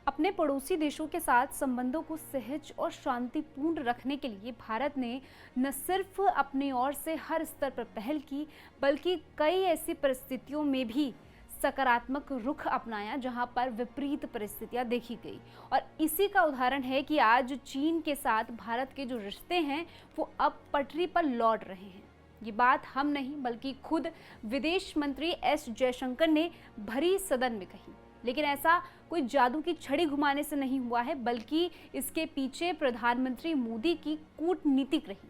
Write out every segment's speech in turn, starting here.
अपने पड़ोसी देशों के साथ संबंधों को सहज और शांतिपूर्ण रखने के लिए भारत ने न सिर्फ अपनी ओर से हर स्तर पर पहल की, बल्कि कई ऐसी परिस्थितियों में भी सकारात्मक रुख अपनाया जहां पर विपरीत परिस्थितियां देखी गई। और इसी का उदाहरण है कि आज चीन के साथ भारत के जो रिश्ते हैं वो अब पटरी पर लौट रहे हैं। ये बात हम नहीं बल्कि खुद विदेश मंत्री एस जयशंकर ने भरी सदन में कही। लेकिन ऐसा कोई जादू की छड़ी घुमाने से नहीं हुआ है, बल्कि इसके पीछे प्रधानमंत्री मोदी की कूटनीतिक रही।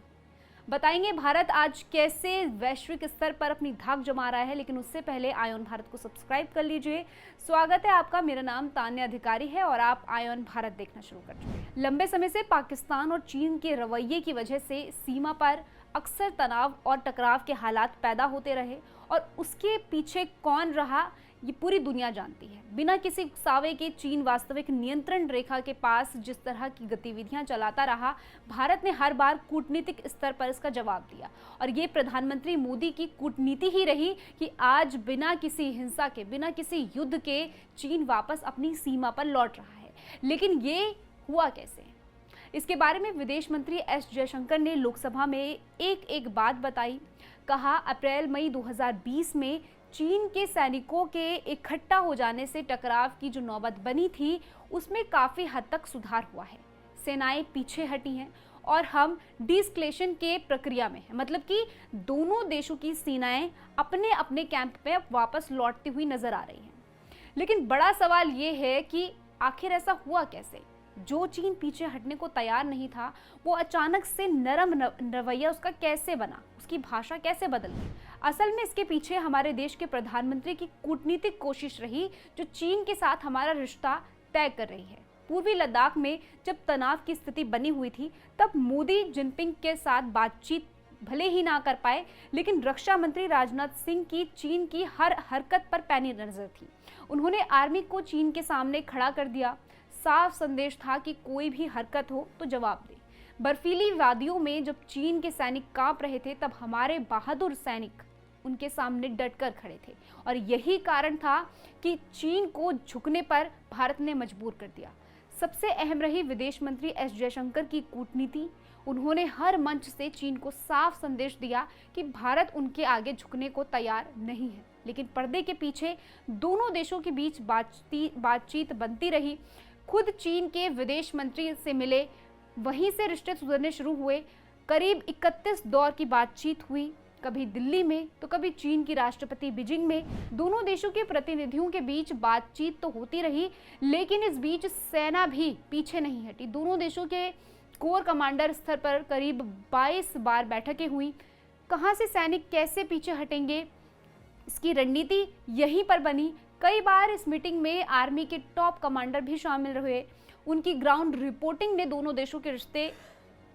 बताएंगे भारत आज कैसे वैश्विक स्तर पर अपनी धाक जमा रहा है, लेकिन उससे पहले आयोन भारत को सब्सक्राइब कर लीजिए। स्वागत है आपका। मेरा नाम तान्या अधिकारी है और आप आयोन भारत देखना शुरू कर चुके हैं। लंबे समय से पाकिस्तान और चीन के रवैये की वजह से सीमा पर अक्सर तनाव और टकराव के हालात पैदा होते रहे और उसके पीछे कौन रहा ये पूरी दुनिया जानती है। बिना किसी उकसावे के चीन वास्तविक नियंत्रण रेखा के पास जिस तरह की गतिविधियां चलाता रहा, भारत ने हर बार कूटनीतिक स्तर पर इसका जवाब दिया। और ये प्रधानमंत्री मोदी की कूटनीति ही रही कि आज बिना किसी हिंसा के, बिना किसी युद्ध के चीन वापस अपनी सीमा पर लौट रहा है। लेकिन ये हुआ कैसे? इसके बारे में विदेश मंत्री एस जयशंकर ने लोकसभा में एक बात बताई। कहा, अप्रैल मई 2020 में चीन के सैनिकों के इकट्ठा हो जाने से टकराव की जो नौबत बनी थी उसमें काफ़ी हद तक सुधार हुआ है। सेनाएं पीछे हटी हैं और हम डिस्कलेशन के प्रक्रिया में हैं। मतलब कि दोनों देशों की सेनाएं अपने अपने कैंप पे वापस लौटती हुई नजर आ रही हैं। लेकिन बड़ा सवाल ये है कि आखिर ऐसा हुआ कैसे? जो चीन पीछे हटने को तैयार नहीं था वो अचानक से नरम रवैया उसका कैसे बना, उसकी भाषा कैसे बदल गई? असल में इसके पीछे हमारे देश के प्रधानमंत्री की कूटनीतिक कोशिश रही, जो चीन के साथ हमारा रिश्ता तय कर रही है। पूर्वी लद्दाख में जब तनाव की स्थिति बनी हुई थी तब मोदी जिनपिंग के साथ बातचीत भले ही ना कर पाए, लेकिन रक्षा मंत्री राजनाथ सिंह की चीन की हर हरकत पर पैनी नजर थी। उन्होंने आर्मी को चीन के सामने खड़ा कर दिया। साफ संदेश था कि कोई भी हरकत हो तो जवाब दे। बर्फीली वादियों में जब चीन के सैनिक कांप रहे थे तब हमारे बहादुर सैनिक उनके सामने डटकर खड़े थे। और यही कारण था कि चीन को झुकने पर भारत ने मजबूर कर दिया। सबसे अहम रही विदेश मंत्री एस जयशंकर की कूटनीति। उन्होंने हर मंच से चीन को साफ संदेश दिया कि भारत उनके आगे झुकने को तैयार नहीं है। लेकिन पर्दे के पीछे दोनों देशों के बीच बातचीत बनती रही। खुद चीन के विदेश मंत्री से मिले, वहीं से रिश्ते सुधरने शुरू हुए। करीब 31 दौर की बातचीत हुई, कभी दिल्ली में तो कभी चीन की राष्ट्रपति बीजिंग में। दोनों देशों के प्रतिनिधियों के बीच बातचीत तो होती रही, लेकिन इस बीच सेना भी पीछे नहीं हटी। दोनों देशों के कोर कमांडर स्तर पर करीब 22 बार बैठकें हुई। कहाँ से सैनिक कैसे पीछे हटेंगे, इसकी रणनीति यहीं पर बनी। कई बार इस मीटिंग में आर्मी के टॉप कमांडर भी शामिल हुए। उनकी ग्राउंड रिपोर्टिंग ने दोनों देशों के रिश्ते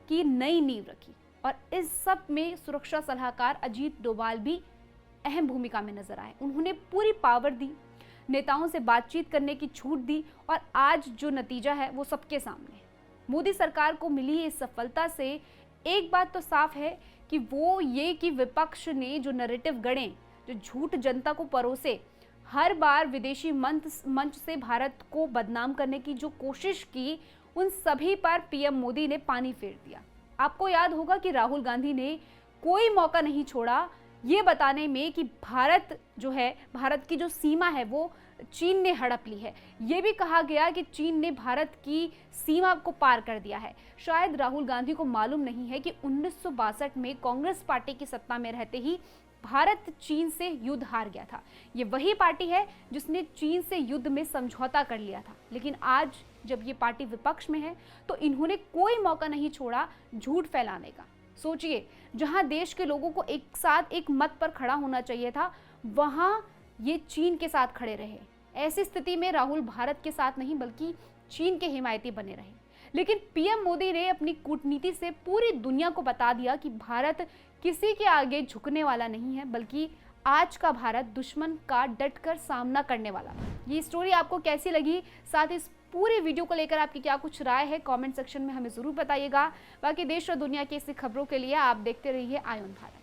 की नई नींव रखी। और इस सब में सुरक्षा सलाहकार अजीत डोभाल भी अहम भूमिका में नजर आए। उन्होंने पूरी पावर दी, नेताओं से बातचीत करने की छूट दी और आज जो नतीजा है वो सबके सामने है। मोदी सरकार को मिली इस सफलता से एक बात तो साफ है कि वो ये कि विपक्ष ने जो नैरेटिव गढ़े, जो झूठ जनता को परोसे, हर बार विदेशी मंच से भारत को बदनाम करने की जो कोशिश की, उन सभी पर पीएम मोदी ने पानी फेर दिया। आपको याद होगा कि राहुल गांधी ने कोई मौका नहीं छोड़ा ये बताने में कि भारत जो है, भारत की जो सीमा है वो चीन ने हड़प ली है। ये भी कहा गया कि चीन ने भारत की सीमा को पार कर दिया है। शायद राहुल गांधी को मालूम नहीं है कि 1962 में कांग्रेस पार्टी की सत्ता में रहते ही भारत चीन से युद्ध हार गया था। ये वही पार्टी है जिसने चीन से युद्ध में समझौता कर लिया था। लेकिन आज जब ये पार्टी विपक्ष में है तो इन्होंने कोई मौका नहीं छोड़ा झूठ फैलाने का। सोचिए, जहां देश के लोगों को एक साथ एक मत पर खड़ा होना चाहिए था, वहां ये चीन के साथ खड़े रहे। ऐसी स्थिति में राहुल भारत के साथ नहीं बल्कि चीन के हिमायती बने रहे। लेकिन पीएम मोदी ने अपनी कूटनीति से पूरी दुनिया को बता दिया कि भारत किसी के आगे झुकने वाला नहीं है, बल्कि आज का भारत दुश्मन का डटकर सामना करने वाला। ये स्टोरी आपको कैसी लगी? साथ इस पूरी वीडियो को लेकर आपकी क्या कुछ राय है, कमेंट सेक्शन में हमें जरूर बताइएगा। बाकी देश और दुनिया की ऐसी खबरों के लिए आप देखते रहिए आयोन भारत।